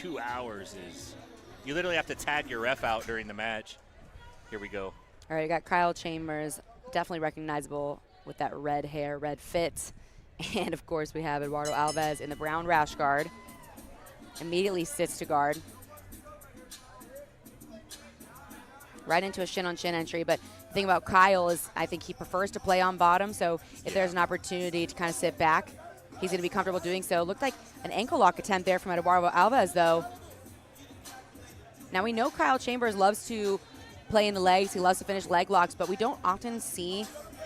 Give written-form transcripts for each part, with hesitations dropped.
2 hours is you literally have to tag your ref out during the match. Here we go. All right, you got Kyle Chambers, definitely recognizable with that red hair, red fit. And, of course, we have Eduardo Alves in the brown rash guard. Immediately sits to guard. Right into a shin-on-shin entry. But the thing about Kyle is I think he prefers to play on bottom. So if there's an opportunity to kind of sit back, he's going to be comfortable doing so. Looked like an ankle lock attempt there from Eduardo Alves, though. Now, we know Kyle Chambers loves to play in the legs. He loves to finish leg locks, but we don't often see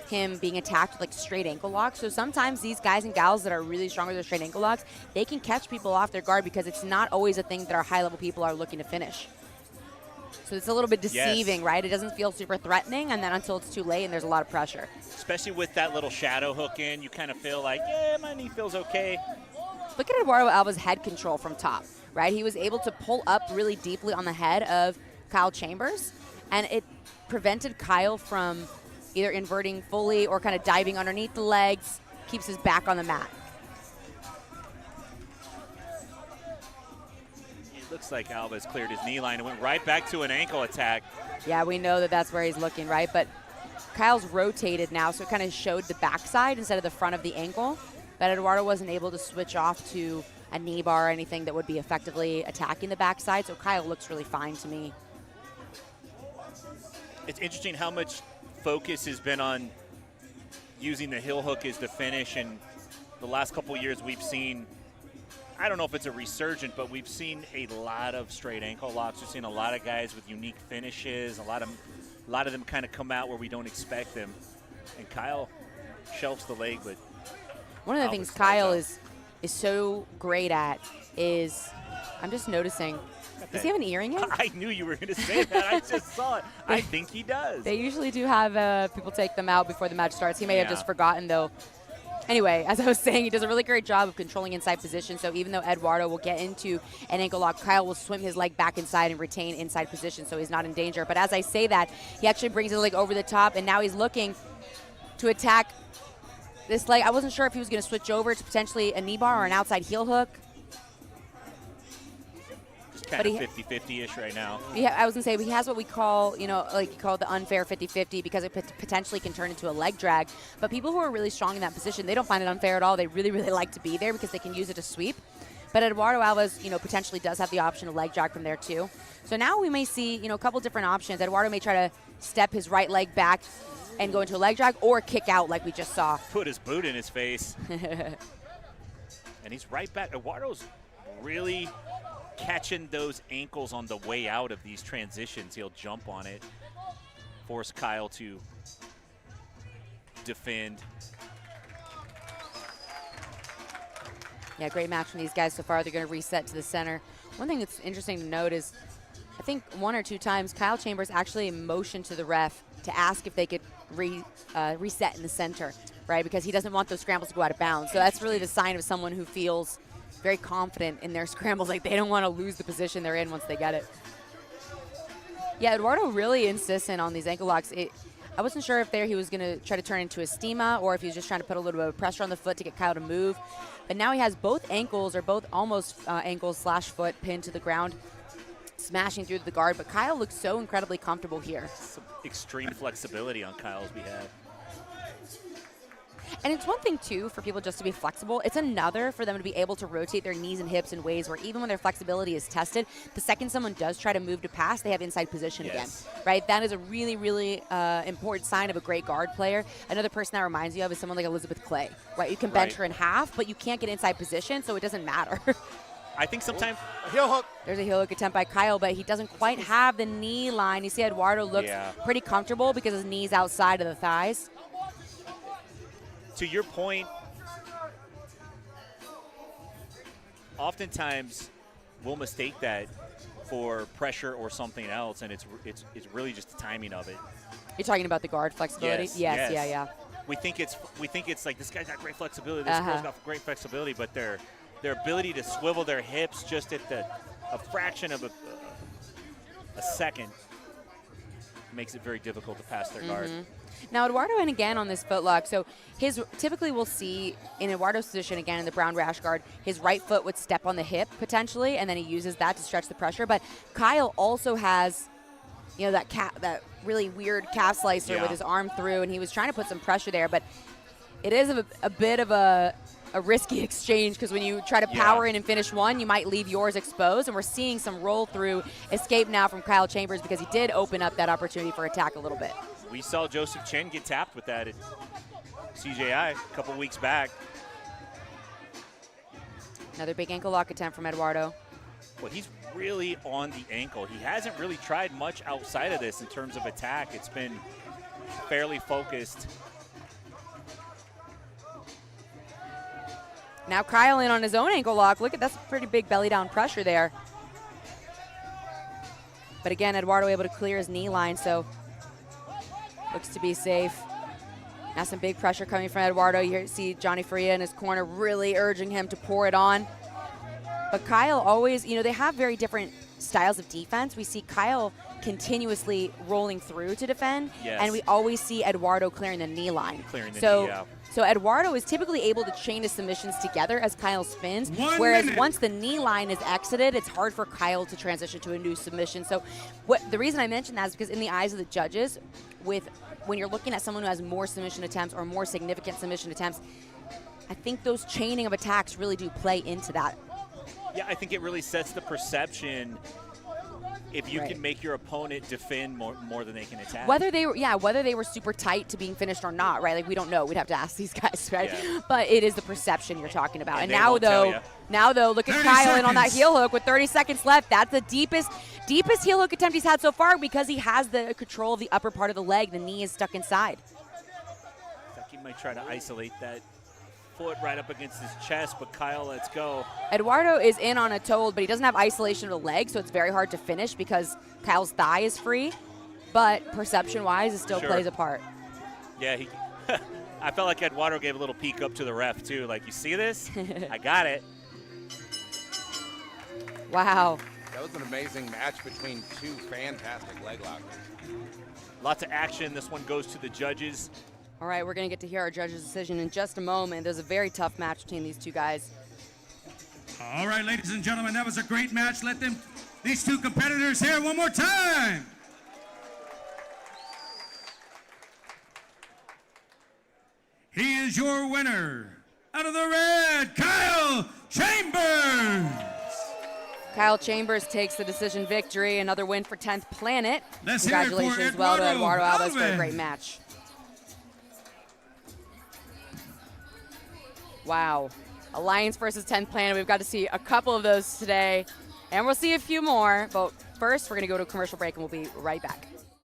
him being attacked with like straight ankle locks. So sometimes these guys and gals that are really strong with their straight ankle locks, they can catch people off their guard because it's not always a thing that our high-level people are looking to finish. So it's a little bit deceiving, right? It doesn't feel super threatening, and then until it's too late and there's a lot of pressure. Especially with that little shadow hook in, you kind of feel like, yeah, my knee feels okay. Look at Eduardo Alves' head control from top, right? He was able to pull up really deeply on the head of Kyle Chambers, and it prevented Kyle from either inverting fully or kind of diving underneath the legs, keeps his back on the mat. It looks like Alves cleared his knee line and went right back to an ankle attack. Yeah, we know that that's where he's looking, right? But Kyle's rotated now, so it kind of showed the backside instead of the front of the ankle. But Eduardo wasn't able to switch off to a knee bar or anything that would be effectively attacking the backside, so Kyle looks really fine to me. It's interesting how much focus has been on using the heel hook as the finish, and the last couple years we've seen, I don't know if it's a resurgent, but we've seen a lot of straight ankle locks. We've seen a lot of guys with unique finishes, a lot of them kind of come out where we don't expect them, and Kyle shelves the leg, but one of the things Kyle is so great at is, I'm just noticing, does he have an earring in? I knew you were going to say that. I just saw it. I think he does. They usually do have people take them out before the match starts. He may have just forgotten, though. Anyway, as I was saying, he does a really great job of controlling inside position. So even though Eduardo will get into an ankle lock, Kyle will swim his leg back inside and retain inside position, so he's not in danger. But as I say that, he actually brings his leg over the top, and now he's looking to attack this leg. I wasn't sure if he was going to switch over to potentially a knee bar or an outside heel hook. Kind of 50-50-ish right now. Yeah, I was going to say, he has what we call, like you call it the unfair 50-50 because it potentially can turn into a leg drag. But people who are really strong in that position, they don't find it unfair at all. They really, really like to be there because they can use it to sweep. But Eduardo Alves, potentially does have the option of leg drag from there too. So now we may see, a couple different options. Eduardo may try to step his right leg back and go into a leg drag or kick out like we just saw. Put his boot in his face. And he's right back. Eduardo's really catching those ankles on the way out of these transitions. He'll jump on it, force Kyle to defend. Yeah, great match from these guys so far. They're going to reset to the center. One thing that's interesting to note is I think one or two times Kyle Chambers actually motioned to the ref to ask if they could reset in the center, right? Because he doesn't want those scrambles to go out of bounds. So that's really the sign of someone who feels very confident in their scrambles, like they don't want to lose the position they're in once they get it. Yeah, Eduardo really insistent on these ankle locks. I wasn't sure if he was going to try to turn into a stima or if he was just trying to put a little bit of pressure on the foot to get Kyle to move. But now he has both ankles, or both almost ankles / foot pinned to the ground, smashing through the guard. But Kyle looks so incredibly comfortable here. Some extreme flexibility on Kyle's behalf. And it's one thing, too, for people just to be flexible. It's another for them to be able to rotate their knees and hips in ways where even when their flexibility is tested, the second someone does try to move to pass, they have inside position again, right? That is a really, really important sign of a great guard player. Another person that reminds you of is someone like Elizabeth Clay, right? You can bench her in half, but you can't get inside position, so it doesn't matter. I think sometimes heel hook. There's a heel hook attempt by Kyle, but he doesn't quite have the knee line. You see Eduardo looks pretty comfortable because his knee's outside of the thighs. To your point, oftentimes we'll mistake that for pressure or something else, and it's really just the timing of it. You're talking about the guard flexibility? Yes. Yeah. We think it's like this guy's got great flexibility, this girl's got great flexibility, but their ability to swivel their hips just at a fraction of a second makes it very difficult to pass their guard. Now, Eduardo, and again on this footlock, so typically we'll see in Eduardo's position, again in the brown rash guard, his right foot would step on the hip potentially, and then he uses that to stretch the pressure. But Kyle also has, that really weird calf slicer with his arm through, and he was trying to put some pressure there. But it is a bit of a risky exchange, because when you try to power in and finish one, you might leave yours exposed. And we're seeing some roll through escape now from Kyle Chambers, because he did open up that opportunity for attack a little bit. We saw Joseph Chen get tapped with that at CJI a couple weeks back. Another big ankle lock attempt from Eduardo. Well, he's really on the ankle. He hasn't really tried much outside of this in terms of attack. It's been fairly focused. Now Kyle in on his own ankle lock. Look at that's pretty big belly down pressure there. But again, Eduardo able to clear his knee line, so looks to be safe. Now some big pressure coming from Eduardo. You see Johnny Faria in his corner really urging him to pour it on. But Kyle always, they have very different styles of defense. We see Kyle continuously rolling through to defend, and we always see Eduardo clearing the knee line. Clearing the knee, yeah. So Eduardo is typically able to chain his submissions together as Kyle spins, whereas once the knee line is exited, it's hard for Kyle to transition to a new submission. So the reason I mention that is because in the eyes of the judges, when you're looking at someone who has more submission attempts or more significant submission attempts, I think those chaining of attacks really do play into that. Yeah, I think it really sets the perception if you can make your opponent defend more than they can attack. Whether they were super tight to being finished or not, right? Like, we don't know. We'd have to ask these guys, right? Yeah. But it is the perception you're talking about. And now though, look at Kyle in on that heel hook with 30 seconds left. That's the deepest heel hook attempt he's had so far, because he has the control of the upper part of the leg. The knee is stuck inside. I think he might try to isolate that foot right up against his chest, but Kyle lets go. Eduardo is in on a toe hold, but he doesn't have isolation of the leg, so it's very hard to finish because Kyle's thigh is free. But perception-wise, it still plays a part. Yeah, I felt like Eduardo gave a little peek up to the ref, too. Like, you see this? I got it. Wow. That was an amazing match between two fantastic leg lockers. Lots of action. This one goes to the judges. All right, we're going to get to hear our judges' decision in just a moment. There's a very tough match between these two guys. All right, ladies and gentlemen, that was a great match. Let these two competitors here one more time. He is your winner. Out of the red, Kyle Chambers. Kyle Chambers takes the decision victory. Another win for 10th Planet. Let's Congratulations hear it for well to Eduardo Alves for a Alves. great match. Wow. Alliance versus 10th Planet. We've got to see a couple of those today, and we'll see a few more. But first, we're going to go to a commercial break, and we'll be right back.